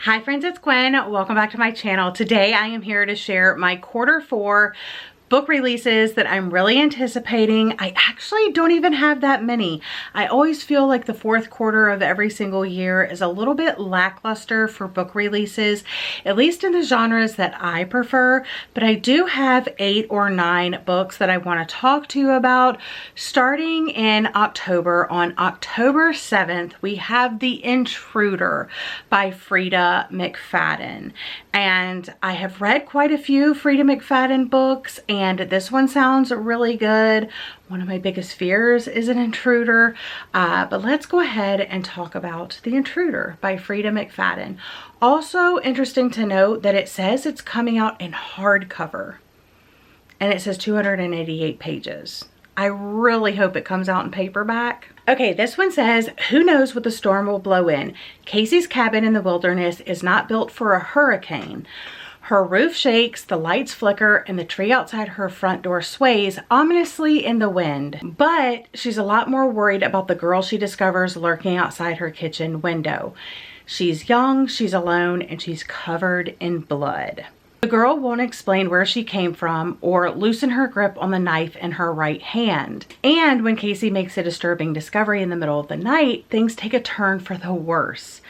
Hi friends, it's Gwen. Welcome back to my channel. Today I am here to share my Q4 book releases that I'm really anticipating. I actually don't even have that many. I always feel like the fourth quarter of every single year is a little bit lackluster for book releases, at least in the genres that I prefer, but I do have 8 or 9 books that I want to talk to you about. Starting in October, on October 7th, we have The Intruder by फ़rieda McFadden. And I have read quite a few फ़rieda McFadden books, and this one sounds really good. One of my biggest fears is an intruder, but let's go ahead and talk about The Intruder by फ़rieda McFadden. Also interesting to note that it says it's coming out in hardcover, and it says 288 pages. I really hope it comes out in paperback. Okay, this one says, who knows what the storm will blow in? Casey's cabin in the wilderness is not built for a hurricane. Her roof shakes, the lights flicker, and the tree outside her front door sways ominously in the wind. But she's a lot more worried about the girl she discovers lurking outside her kitchen window. She's young, she's alone, and she's covered in blood. The girl won't explain where she came from or loosen her grip on the knife in her right hand. And when Casey makes a disturbing discovery in the middle of the night, things take a turn for the worse.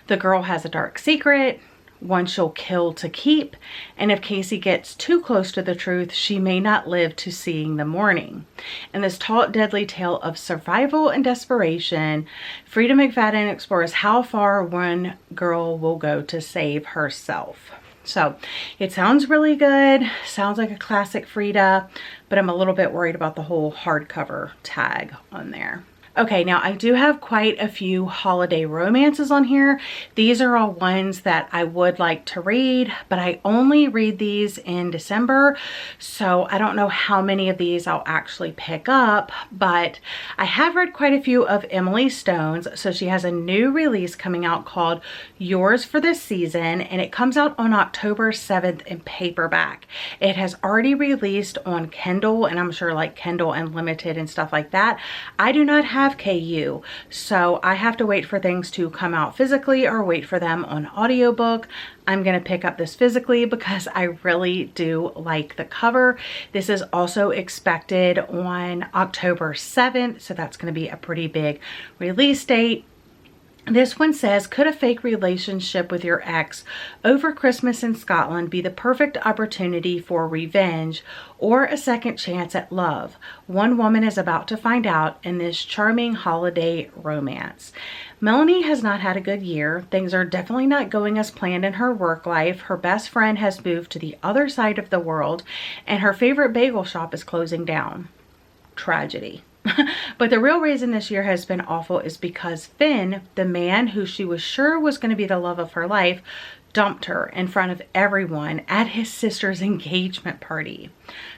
The girl has a dark secret, one she'll kill to keep, and if Casey gets too close to the truth, she may not live to seeing the morning. In this taut, deadly tale of survival and desperation, फ़rieda McFadden explores how far one girl will go to save herself. So it sounds really good, sounds like a classic फ़rieda, but I'm a little bit worried about the whole hardcover tag on there. Okay, now I do have quite a few holiday romances on here. These are all ones that I would like to read, but I only read these in December, so I don't know how many of these I'll actually pick up, but I have read quite a few of Emily Stone's. So she has a new release coming out called Yours for the Season, and it comes out on October 7th in paperback. It has already released on Kindle, and I'm sure like Kindle Unlimited and stuff like that. I do not have KU, so I have to wait for things to come out physically or wait for them on audiobook. I'm going to pick up this physically because I really do like the cover. This is also expected on October 7th, so that's going to be a pretty big release date. This one says, could a fake relationship with your ex over Christmas in Scotland be the perfect opportunity for revenge or a second chance at love? One woman is about to find out in this charming holiday romance. Melanie has not had a good year. Things are definitely not going as planned in her work life. Her best friend has moved to the other side of the world, and her favorite bagel shop is closing down. Tragedy. But the real reason this year has been awful is because Finn, the man who she was sure was going to be the love of her life, dumped her in front of everyone at his sister's engagement party.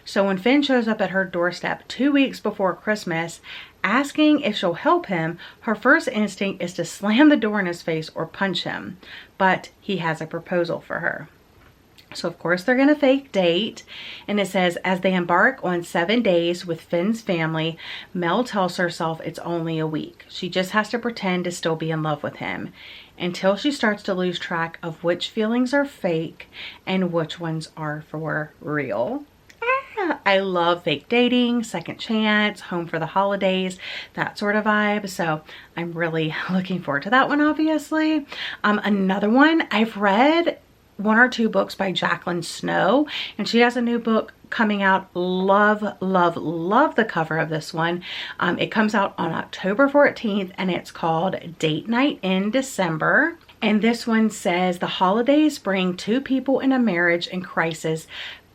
So when Finn shows up at her doorstep 2 weeks before Christmas, asking if she'll help him, her first instinct is to slam the door in his face or punch him. But he has a proposal for her. So of course they're gonna fake date, and it says, as they embark on 7 days with Finn's family, Mel tells herself it's only a week. She just has to pretend to still be in love with him until she starts to lose track of which feelings are fake and which ones are for real. I love fake dating, second chance, home for the holidays, that sort of vibe. So I'm really looking forward to that one, obviously. Another one, I've read 1 or 2 books by Jacqueline Snow, and she has a new book coming out. Love, love, love the cover of this one. It comes out on October 14th, and it's called Date Night in December. And this one says, the holidays bring 2 people in a marriage in crisis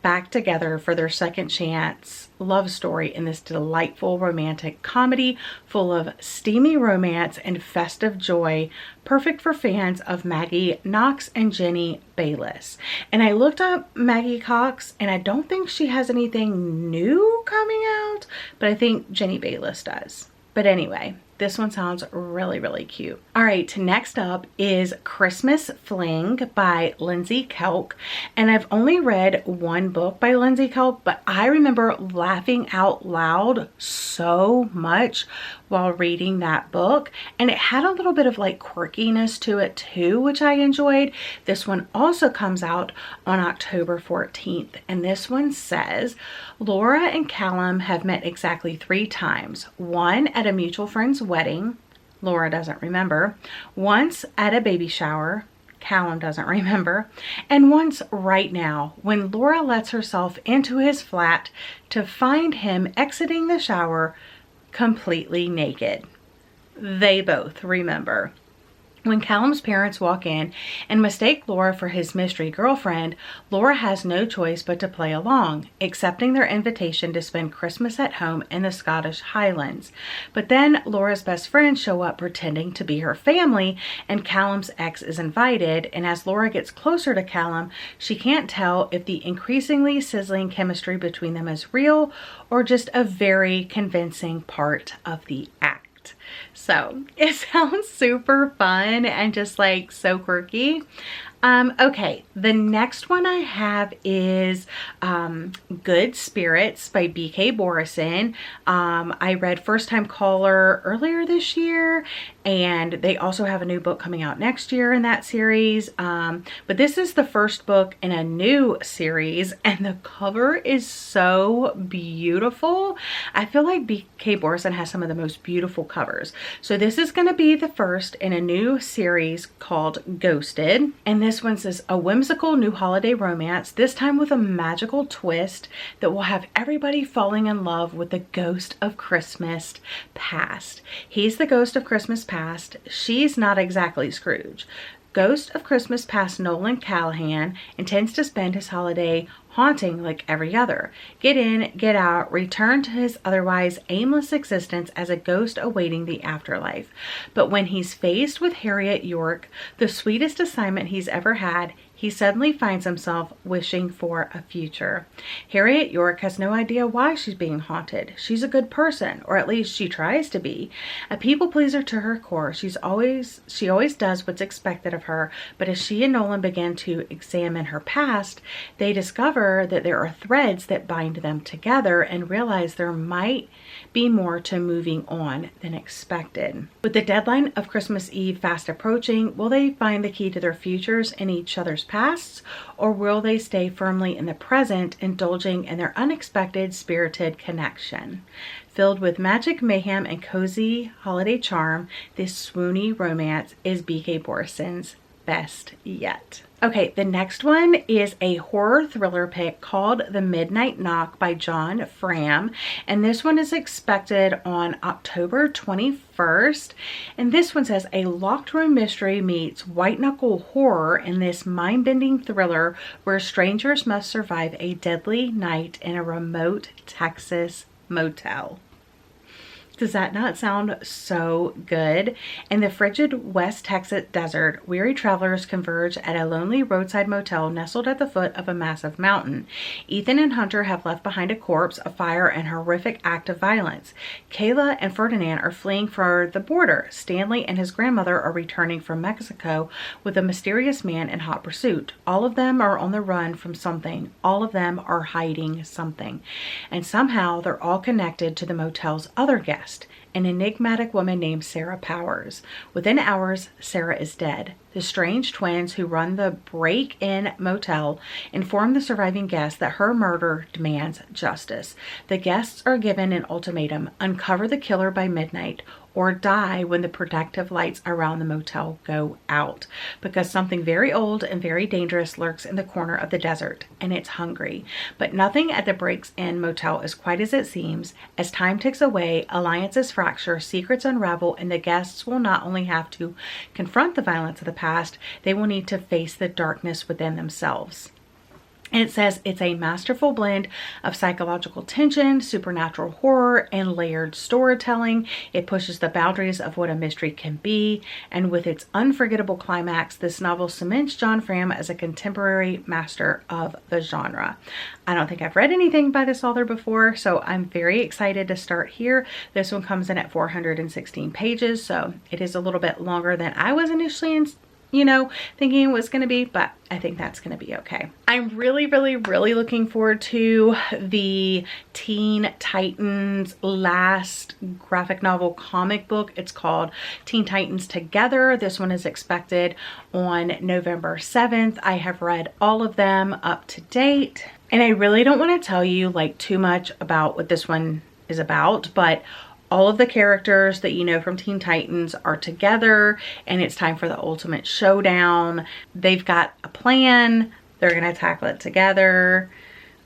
back together for their second chance love story in this delightful romantic comedy full of steamy romance and festive joy, perfect for fans of Maggie Knox and Jenny Bayliss. And I looked up Maggie Cox, and I don't think she has anything new coming out, but I think Jenny Bayliss does. But anyway, this one sounds really, really cute. All right, next up is Christmas Fling by Lindsay Kelk. And I've only read one book by Lindsay Kelk, but I remember laughing out loud so much while reading that book. And it had a little bit of like quirkiness to it too, which I enjoyed. This one also comes out on October 14th. And this one says, Laura and Callum have met exactly 3 times. One at a mutual friend's wedding. Laura doesn't remember. Once at a baby shower. Callum doesn't remember. And once right now, when Laura lets herself into his flat to find him exiting the shower completely naked. They both remember. When Callum's parents walk in and mistake Laura for his mystery girlfriend, Laura has no choice but to play along, accepting their invitation to spend Christmas at home in the Scottish Highlands. But then Laura's best friends show up pretending to be her family, and Callum's ex is invited, and as Laura gets closer to Callum, she can't tell if the increasingly sizzling chemistry between them is real or just a very convincing part of the act. So it sounds super fun and just like so quirky. Okay, the next one I have is Good Spirits by B.K. Borison. I read First Time Caller earlier this year, and they also have a new book coming out next year in that series. But this is the first book in a new series, and the cover is so beautiful. I feel like B.K. Borison has some of the most beautiful covers. So this is going to be the first in a new series called Ghosted, and this one says a whimsical new holiday romance, this time with a magical twist that will have everybody falling in love with the ghost of Christmas past. He's the ghost of Christmas past. She's not exactly Scrooge. Ghost of Christmas past Nolan Callahan intends to spend his holiday haunting like every other. Get in, get out, return to his otherwise aimless existence as a ghost awaiting the afterlife. But when he's faced with Harriet York, the sweetest assignment he's ever had, he suddenly finds himself wishing for a future. Harriet York has no idea why she's being haunted. She's a good person, or at least she tries to be. A people pleaser to her core, she always does what's expected of her, but as she and Nolan begin to examine her past, they discover that there are threads that bind them together and realize there might be more to moving on than expected. With the deadline of Christmas Eve fast approaching, will they find the key to their futures in each other's pasts, or will they stay firmly in the present, indulging in their unexpected spirited connection? Filled with magic, mayhem, and cozy holiday charm, this swoony romance is B.K. Borison's best yet. Okay, the next one is a horror thriller pick called The Midnight Knock by John Fram, and this one is expected on October 21st. And this one says a locked room mystery meets white knuckle horror in this mind-bending thriller where strangers must survive a deadly night in a remote Texas motel. Does that not sound so good? In the frigid West Texas desert, weary travelers converge at a lonely roadside motel nestled at the foot of a massive mountain. Ethan and Hunter have left behind a corpse, a fire, and horrific act of violence. Kayla and Ferdinand are fleeing for the border. Stanley and his grandmother are returning from Mexico with a mysterious man in hot pursuit. All of them are on the run from something. All of them are hiding something. And somehow they're all connected to the motel's other guest, an enigmatic woman named Sarah Powers. Within hours, Sarah is dead. The strange twins who run the break-in motel inform the surviving guests that her murder demands justice. The guests are given an ultimatum: uncover the killer by midnight or die when the protective lights around the motel go out, because something very old and very dangerous lurks in the corner of the desert, and it's hungry. But nothing at the breaks-in motel is quite as it seems. As time ticks away, alliances fracture, secrets unravel, and the guests will not only have to confront the violence of the past, they will need to face the darkness within themselves. And it says it's a masterful blend of psychological tension, supernatural horror, and layered storytelling. It pushes the boundaries of what a mystery can be. And with its unforgettable climax, this novel cements John Fram as a contemporary master of the genre. I don't think I've read anything by this author before, so I'm very excited to start here. This one comes in at 416 pages, so it is a little bit longer than I was initially thinking it was going to be, but I think that's going to be okay. I'm really looking forward to the Teen Titans last graphic novel comic book. It's called Teen Titans Together. This one is expected on November 7th. I have read all of them up to date, and I really don't want to tell you like too much about what this one is about, but all of the characters that you know from Teen Titans are together, and it's time for the ultimate showdown. They've got a plan. They're going to tackle it together.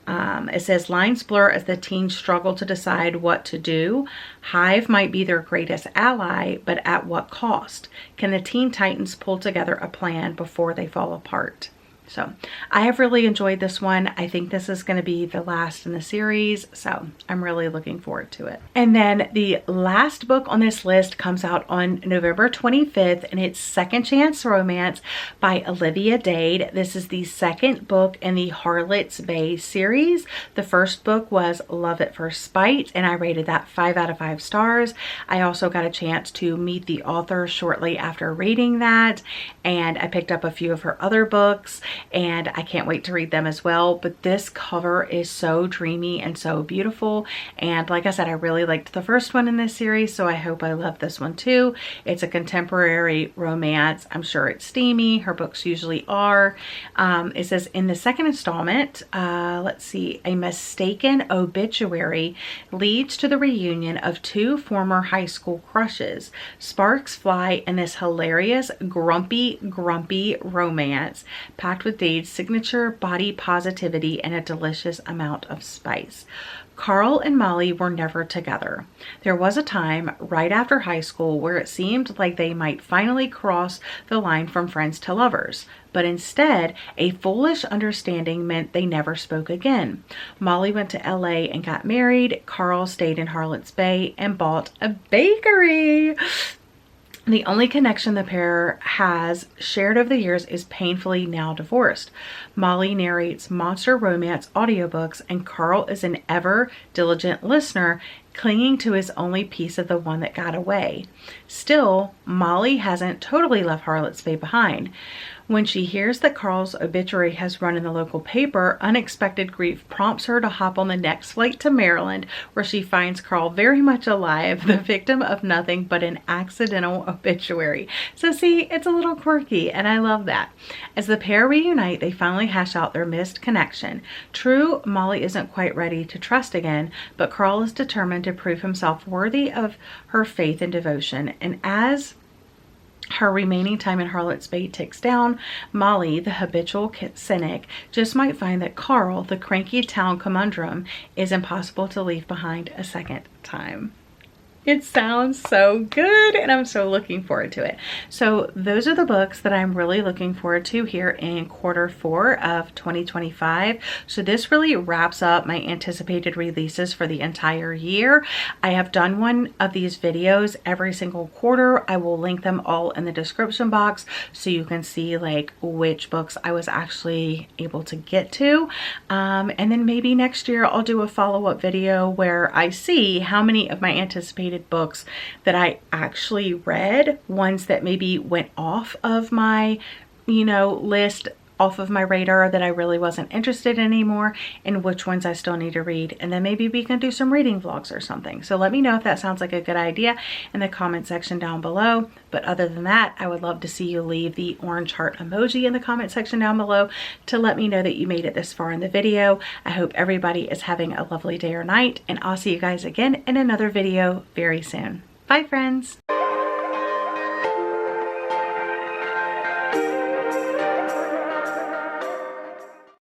It says lines blur as the teens struggle to decide what to do. Hive might be their greatest ally, but at what cost? Can the Teen Titans pull together a plan before they fall apart? So I have really enjoyed this one. I think this is going to be the last in the series, so I'm really looking forward to it. And then the last book on this list comes out on November 25th, and it's Second Chance Romance by Olivia Dade. This is the second book in the 𝒕𝒊𝒏𝒂𝒔 series. The first book was Love at First Spite, and I rated that 5 out of 5 stars. I also got a chance to meet the author shortly after reading that, and I picked up a few of her other books, and I can't wait to read them as well. But this cover is so dreamy and so beautiful, and like I said, I really liked the first one in this series, so I hope I love this one too. It's a contemporary romance. I'm sure it's steamy. Her books usually are. It says in the second installment, let's see, a mistaken obituary leads to the reunion of two former high school crushes. Sparks fly in this hilarious grumpy romance packed with Dade's signature body positivity and a delicious amount of spice. Carl and Molly were never together. There was a time right after high school where it seemed like they might finally cross the line from friends to lovers, but instead a foolish understanding meant they never spoke again. Molly went to LA and got married. Carl stayed in Harlots Bay and bought a bakery. The only connection the pair has shared over the years is painfully now divorced. Molly narrates monster romance audiobooks, and Carl is an ever diligent listener, clinging to his only piece of the one that got away. Still, Molly hasn't totally left Harlots Bay behind. When she hears that Carl's obituary has run in the local paper, unexpected grief prompts her to hop on the next flight to Maryland, where she finds Carl very much alive, the victim of nothing but an accidental obituary. So see, it's a little quirky, and I love that. As the pair reunite, they finally hash out their missed connection. True, Molly isn't quite ready to trust again, but Carl is determined to prove himself worthy of her faith and devotion. And as her remaining time in Harlots Bay ticks down, Molly, the habitual cynic, just might find that Carl, the cranky town conundrum, is impossible to leave behind a second time. It sounds so good, and I'm so looking forward to it. So those are the books that I'm really looking forward to here in Q4 of 2025. So this really wraps up my anticipated releases for the entire year. I have done one of these videos every single quarter. I will link them all in the description box so you can see like which books I was actually able to get to. And then maybe next year I'll do a follow-up video where I see how many of my anticipated books that I actually read, ones that maybe went off of my, list, off of my radar that I really wasn't interested in anymore, and which ones I still need to read. And then maybe we can do some reading vlogs or something. So let me know if that sounds like a good idea in the comment section down below. But other than that, I would love to see you leave the orange heart emoji in the comment section down below to let me know that you made it this far in the video. I hope everybody is having a lovely day or night, and I'll see you guys again in another video very soon. Bye, friends.